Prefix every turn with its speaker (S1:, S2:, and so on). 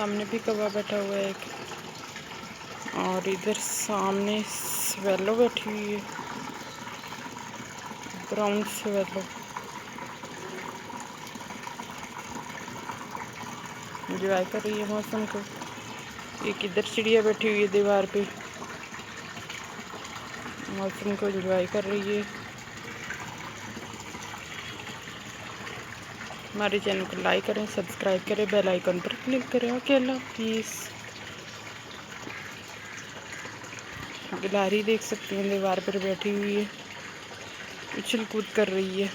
S1: सामने भी कौवा बैठा हुआ है एक, और इधर सामने स्वेलो बैठी हुई है, ब्राउन स्वेलो। एंजॉय कर रही है मौसम को। एक इधर चिड़िया बैठी हुई है दीवार पे, मौसम को एंजॉय कर रही है। हमारे चैनल को लाइक करें, सब्सक्राइब करें, बेल आइकन पर क्लिक करें। ओके, अल्लाह हाफिज़। गिलहरी देख सकती हैं दीवार पर बैठी हुई है, उछल कूद कर रही है।